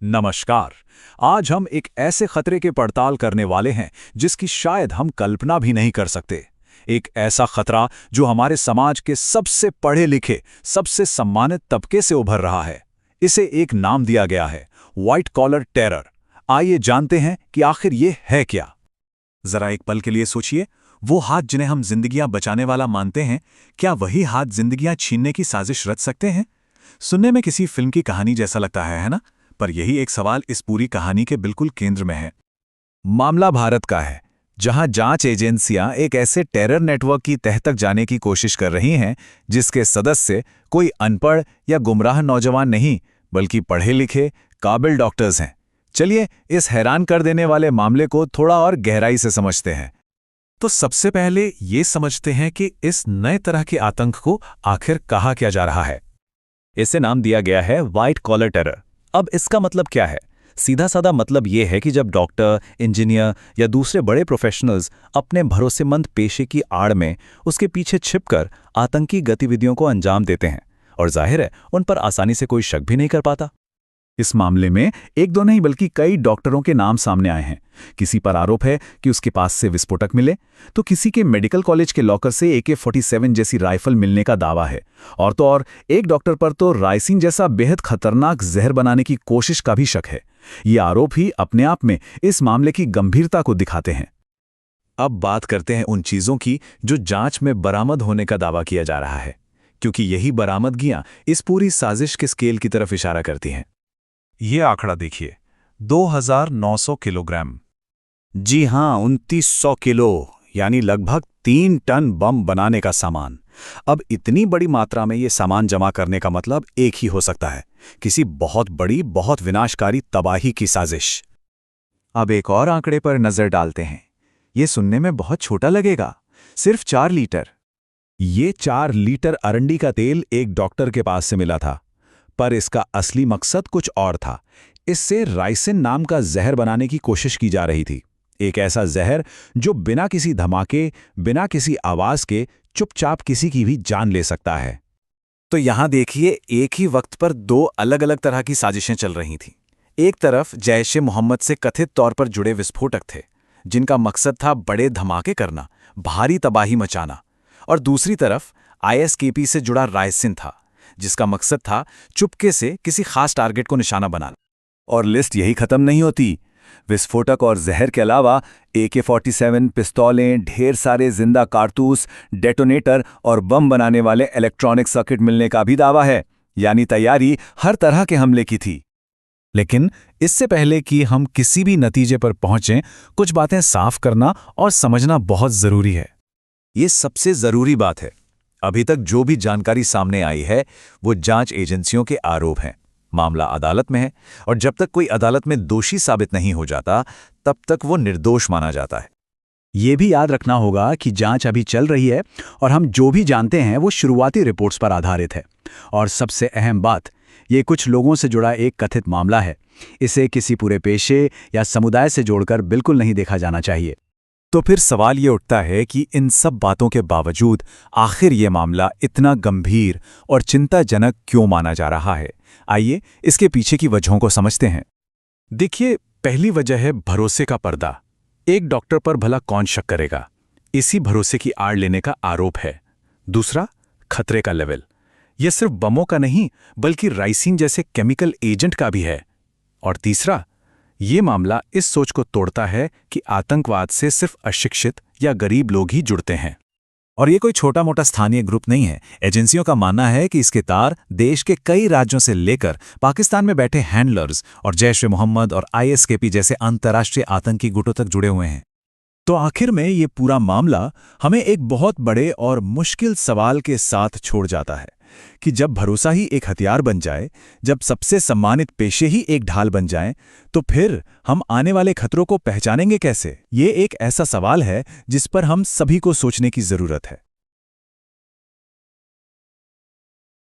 नमस्कार। आज हम एक ऐसे खतरे की पड़ताल करने वाले हैं जिसकी शायद हम कल्पना भी नहीं कर सकते। एक ऐसा खतरा जो हमारे समाज के सबसे पढ़े लिखे, सबसे सम्मानित तबके से उभर रहा है। इसे एक नाम दिया गया है, व्हाइट कॉलर टेरर। आइए जानते हैं कि आखिर ये है क्या। जरा एक पल के लिए सोचिए, वो हाथ जिन्हें हम जिंदगियां बचाने वाला मानते हैं, क्या वही हाथ जिंदगियां छीनने की साजिश रच सकते हैं? सुनने में किसी फिल्म की कहानी जैसा लगता है ना? पर यही एक सवाल इस पूरी कहानी के बिल्कुल केंद्र में है। मामला भारत का है, जहां जांच एजेंसियां एक ऐसे टेरर नेटवर्क की तह तक जाने की कोशिश कर रही हैं जिसके सदस्य कोई अनपढ़ या गुमराह नौजवान नहीं, बल्कि पढ़े लिखे काबिल डॉक्टर्स हैं। चलिए इस हैरान कर देने वाले मामले को थोड़ा और गहराई से समझते हैं। तो सबसे पहले ये समझते हैं कि इस नए तरह के आतंक को आखिर कहा क्या जा रहा है। इसे नाम दिया गया है व्हाइट कॉलर टेरर। अब इसका मतलब क्या है? सीधा साधा मतलब ये है कि जब डॉक्टर, इंजीनियर या दूसरे बड़े प्रोफेशनल्स अपने भरोसेमंद पेशे की आड़ में उसके पीछे छिपकर आतंकी गतिविधियों को अंजाम देते हैं, और जाहिर है उन पर आसानी से कोई शक भी नहीं कर पाता। इस मामले में एक दो नहीं बल्कि कई डॉक्टरों के नाम सामने आए हैं। किसी पर आरोप है कि उसके पास से विस्फोटक मिले, तो किसी के मेडिकल कॉलेज के लॉकर से AK-47 जैसी राइफल मिलने का दावा है, और तो और एक डॉक्टर पर तो राइसिन जैसा बेहद खतरनाक जहर बनाने की कोशिश का भी शक है। ये आरोप ही अपने आप में इस मामले की गंभीरता को दिखाते हैं। अब बात करते हैं उन चीजों की जो जांच में बरामद होने का दावा किया जा रहा है, क्योंकि यही बरामदगियां इस पूरी साजिश के स्केल की तरफ इशारा करती हैं। ये आंकड़ा देखिए, 2900 किलोग्राम। जी हां, 2900 किलो, यानी लगभग 3 टन बम बनाने का सामान। अब इतनी बड़ी मात्रा में ये सामान जमा करने का मतलब एक ही हो सकता है, किसी बहुत बड़ी, बहुत विनाशकारी तबाही की साजिश। अब एक और आंकड़े पर नजर डालते हैं। ये सुनने में बहुत छोटा लगेगा, सिर्फ 4 लीटर। ये 4 लीटर अरंडी का तेल एक डॉक्टर के पास से मिला था, पर इसका असली मकसद कुछ और था। इससे राइसिन नाम का जहर बनाने की कोशिश की जा रही थी। एक ऐसा जहर जो बिना किसी धमाके, बिना किसी आवाज के चुपचाप किसी की भी जान ले सकता है। तो यहां देखिए, एक ही वक्त पर 2 अलग अलग तरह की साजिशें चल रही थीं। एक तरफ जैश-ए-मोहम्मद से कथित तौर पर जुड़े विस्फोटक थे, जिनका मकसद था बड़े धमाके करना, भारी तबाही मचाना, और दूसरी तरफ ISKP से जुड़ा राइसिन था, जिसका मकसद था चुपके से किसी खास टारगेट को निशाना बनाना। और लिस्ट यही खत्म नहीं होती। विस्फोटक और जहर के अलावा AK-47 पिस्तौलें, ढेर सारे जिंदा कारतूस, डेटोनेटर और बम बनाने वाले इलेक्ट्रॉनिक सर्किट मिलने का भी दावा है, यानी तैयारी हर तरह के हमले की थी। लेकिन इससे पहले कि हम किसी भी नतीजे पर पहुंचें, कुछ बातें साफ करना और समझना बहुत जरूरी है। ये सबसे जरूरी बात है। अभी तक जो भी जानकारी सामने आई है वो जांच एजेंसियों के आरोप हैं। मामला अदालत में है, और जब तक कोई अदालत में दोषी साबित नहीं हो जाता, तब तक वो निर्दोष माना जाता है। ये भी याद रखना होगा कि जांच अभी चल रही है, और हम जो भी जानते हैं वो शुरुआती रिपोर्ट्स पर आधारित है। और सबसे अहम बात, ये कुछ लोगों से जुड़ा एक कथित मामला है। इसे किसी पूरे पेशे या समुदाय से जोड़कर बिल्कुल नहीं देखा जाना चाहिए। तो फिर सवाल ये उठता है कि इन सब बातों के बावजूद आखिर ये मामला इतना गंभीर और चिंताजनक क्यों माना जा रहा है? आइए इसके पीछे की वजहों को समझते हैं। देखिए, पहली वजह है भरोसे का पर्दा। एक डॉक्टर पर भला कौन शक करेगा? इसी भरोसे की आड़ लेने का आरोप है। दूसरा, खतरे का लेवल। यह सिर्फ बमों का नहीं, बल्कि राइसिन जैसे केमिकल एजेंट का भी है। और तीसरा, ये मामला इस सोच को तोड़ता है कि आतंकवाद से सिर्फ अशिक्षित या गरीब लोग ही जुड़ते हैं। और ये कोई छोटा मोटा स्थानीय ग्रुप नहीं है। एजेंसियों का मानना है कि इसके तार देश के कई राज्यों से लेकर पाकिस्तान में बैठे हैंडलर्स और जैश-ए-मोहम्मद और ISKP जैसे अंतर्राष्ट्रीय आतंकी गुटों तक जुड़े हुए हैं। तो आखिर में ये पूरा मामला हमें एक बहुत बड़े और मुश्किल सवाल के साथ छोड़ जाता है कि जब भरोसा ही एक हथियार बन जाए, जब सबसे सम्मानित पेशे ही एक ढाल बन जाएं, तो फिर हम आने वाले खतरों को पहचानेंगे कैसे? ये एक ऐसा सवाल है जिस पर हम सभी को सोचने की जरूरत है।